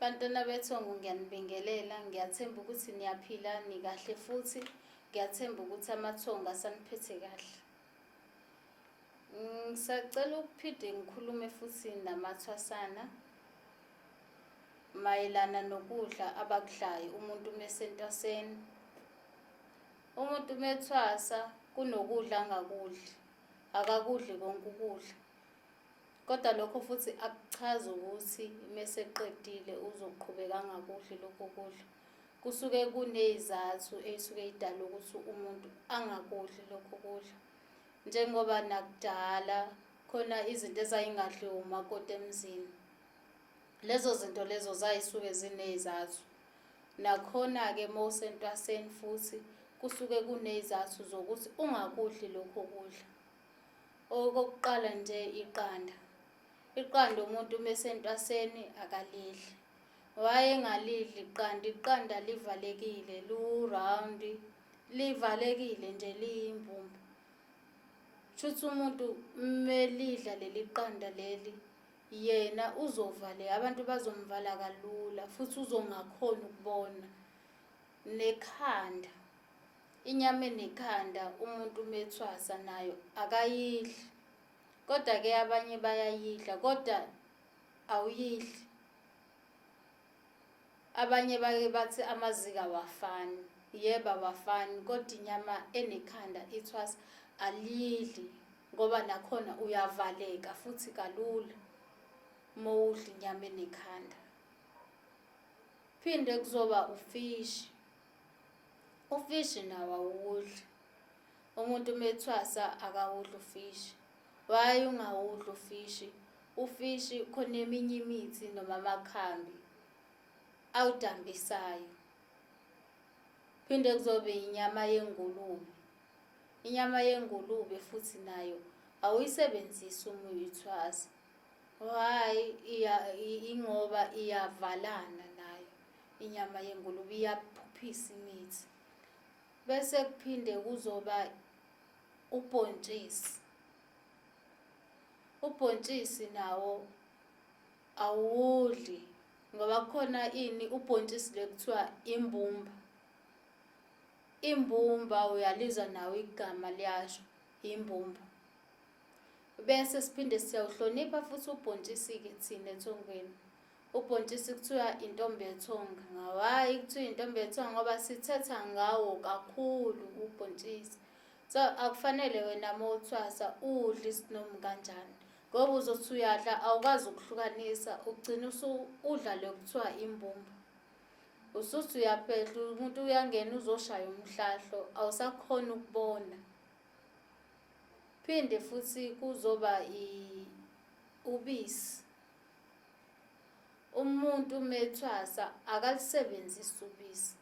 Bantwana bethongo, ngiyanibingelela, ngiyathemba ukuthi niyaphila nikahle futhi ngiyathemba ukuthi amathongo asaniphethe kahle. Ngisacela ukuphinde ngikhulume futhi namathwasana mayelana nokudla abakudlayo umuntu mesentwaseni. Umuntu methwasa kunokudla angakudli, akakudli konke ukudla. Kodwa lokho futhi akuchazi ukuthi meseqedile uzoqhubeka angakudli lokho kudla. Kusuke kunezathu ey'suke y'dala ukuthi umuntu angakudli lokho kudla. Njengoba nakudala khona izinto ezayingadliwa umakoti emzini. Lezo zinto lezo zayisuke zinezathu. Nakhona-ke mawusentwaseni futhi kusuke kunezathu zokuthi ungakudli lokho kudla. Okokuqala nje iqanda. Iqanda umuntu mesentwaseni akalidli. Wayengalidli iqanda livalekile, lu-round, livalekile nje liyimbumba. Shuthi umuntu melidla leli qanda leli, yena uzovaleka, abantu bazomvala kalula futhi uzongakhoni ukubona. Nekhanda, inyama enekhanda umuntu methwasa nayo akayidli. Kodwa-ke abanye bayayidla, kodwa awuyidli. Abanye bake bathi amazinga awafani. Yebo awafani, kodwa inyama enekhanda ithwasa alidli ngoba nakhona uyavaleka futhi kalula mawudla inyama enekhanda. Phinde kuzoba ufishi. Ufishi nawo awudli. Umuntu methwasa akawudli ufishi. Why ungawudli ufishi? Ufishi khona eminye imithi noma amakhambi awudambisayo. Phinde kuzobe inyama yengulube. Inyama yengulube futhi nayo awuyisebenzisi uma uyithwasa. Why? Ingoba iyavalana nayo. Inyama yengulube iyaphuphisa imithi. Bese kuphinde kuzoba ubhontshisi. Ubhontshisi nawo awudli ngoba kukhona ubhontshisi lekuthiwa imbumba. Imbumba uyalizwa nawe igama liyasho, imbumba. Bese siphinde siyawuhlonipha futhi ubhontshisi-ke thina ethongweni. Ubhontshisi kuthiwa intombethonga. Why kuthiwa intombethonga? Ngoba sithetha ngawo kakhulu ubhontshisi. So akufanele wena mawuthwasa udle isinomi kanjani. Ngoba uzothi uyadla awukwazi ukuhlukanisa, ugcina udla lokuthiwa imbumba. Usuthi uyaphehla umuntu uyangena uzoshaya umhlahlo, awusakhona ukubona. Phinde futhi kuzoba ubisi. Umuntu methwasa akalisebenzisi ubisi.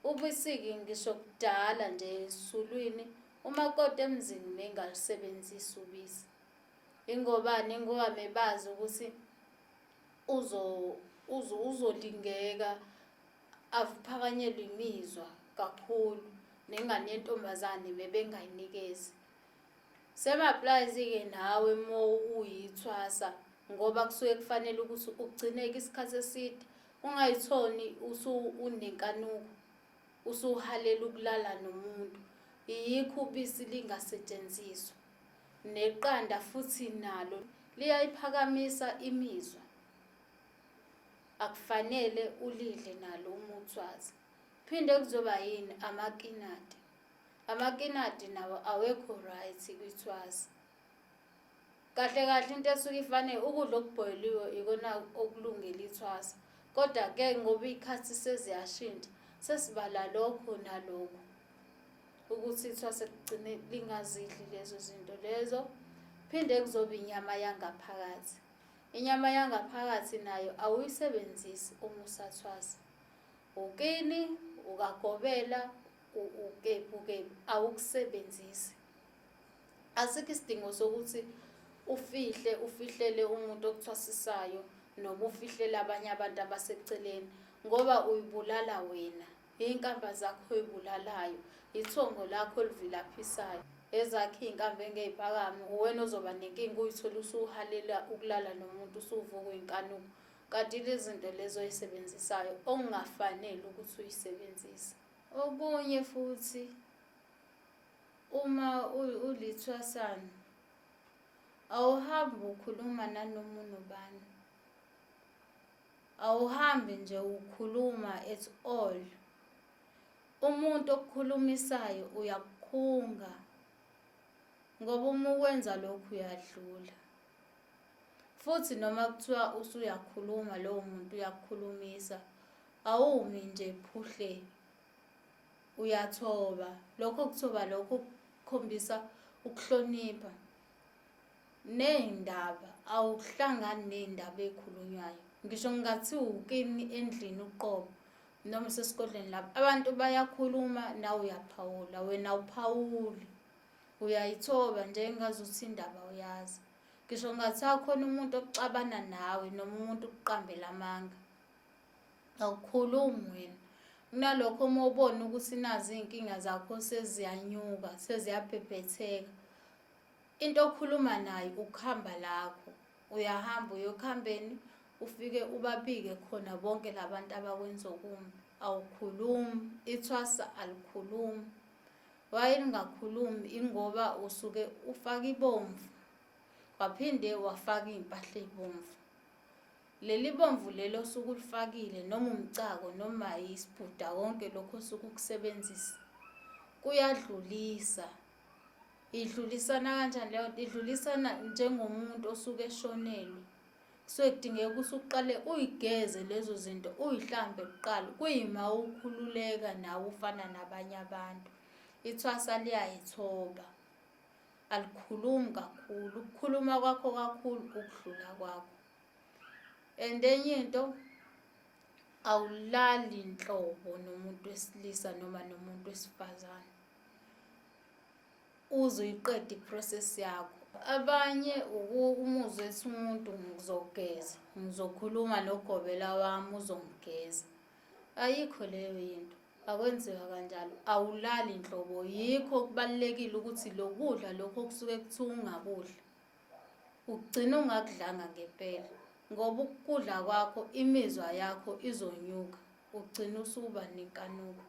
Ubisi-ke ngisho kudala nje esulwini umakoti emzini mengalisebenzisi ubisi. Ingobani? Ngoba mebazi ukuthi uzolingeka aphakanyelwe imizwa kakhulu nengane yentombazane bebengayinikezi. Sema-applies-ke nawe mawuyithwasa ngoba kusuke kufanele ukuthi ugcineke isikhathi eside, ungayithoni unenkanuko, usuhalela ukulala nomuntu. Yikho ubisi lingasetshenziswa. Neqanda futhi nalo liyayiphakamisa imizwa. Akufanele ulidle nalo uma uthwasa. Phinde kuzoba yini? Amakinati. Amakinati nawo awekho right kwithwasa. Kahle kahle into esuke ifanele ukudla okubhoyiliwe ikona okulungele ithwasa. Kodwa-ke ngoba iy'khathi seziyashintsha, sesibala lokho nalokho ukuthi ithwasa kugcine lingazidli lezo zinto lezo. Phinde kuzoba inyama yangaphakathi. Inyama yangaphakathi nayo awuyisebenzisi uma usathwasa. Ukini, ukagobela, ukephu, awukusebenzisi. Asikho isidingo sokuthi ufihlele umuntu okuthwasisayo noma ufihlele abanye abantu abaseceleni ngoba uyibulala wena. Iy'nkamba zakho oy'bulalayo, ithongo lakho olivilaphisayo, ezakho iy'nkambi engey'phakame, uwena ozoba nenkinga uyithole usuhalela ukulala nomuntu usuvuka uyinkanuko. kanti lezi zinto lezo oyisebenzisayo okungafanele ukuthi uyisebenzise. Okunye futhi, uma ulithwasana awuhambi ukhuluma nanoma unobani, awuhambi nje ukhuluma at all. Umuntu okukhulumisayo uyakukhunga, ngoba uma ukwenza lokhu uyadlula. Futhi noma kuthiwa usuyakhuluma lowo muntu uyakukhulumisa, awumi nje phuhle, uyathoba. Lokho kuthoba lokho kukhombisa ukuhlonipha. Ney'ndaba awuhlangani ney'ndaba ey'khulunywayo. Ngisho ngingathi ukini endlini uqobo noma usesigodlweni lapho abantu bayakhuluma, nawe uyaphawula. Wena awuphawuli, uyayithoba nje engazuthi indaba uyazi. Ngisho ngathiwa khona umuntu okuxabana nawe noma umuntu ukuqambela amanga, awukhulumi wena. Kunalokho uma ubona ukuthi nazi iy'nkinga zakho seziyanyuka, seziyabhebhetheka, into okhuluma nayo ukuhamba lakho. Uyahamba uyokuhambeni, ufike ubabike khona bonke labantu abakwenza okumbi. Awukhulumi, ithwasa alikhulumi. Why lingakhulumi? Ingoba usuke ufaka ibomvu, waphinde wafaka iy'mpahla ey'bomvu. Leli bomvu lelo osuke ulifakile noma umcako noma isibhuda, konke lokho osuke ukusebenzisa kuyadlulisa. Idlulisana kanjani leyo nto? Idlulisana njengomuntu osuke eshonelwe. Kusuke kudingeka ukuthi uqale uyigeze lezo zinto, uyihlambe kuqala. Kuyima ukhululeka nawe ufana nabanye abantu. Ithwasa liyayithoba, alikhulumi kakhulu. Ukukhuluma kwakho kakhulu ukudlula kwakho. And enye into, awulali nhlobo nomuntu wesilisa noma nomuntu wesifazane uze uyiqede iprocess yakho. Abanye umuzwe ethi umuntu ngizogeza, ngizokhuluma nogobela wami uzongigeza. Ayikho leyo yinto, akwenziwa kanjalo. Awulali nhlobo. Yikho kubalulekile ukuthi lokudla lokho okusuke kuthiwa ungakudla ugcina ungakudlanga ngempela, ngoba ukudla kwakho imizwa yakho izonyuka, ugcina usuba nenkanuko.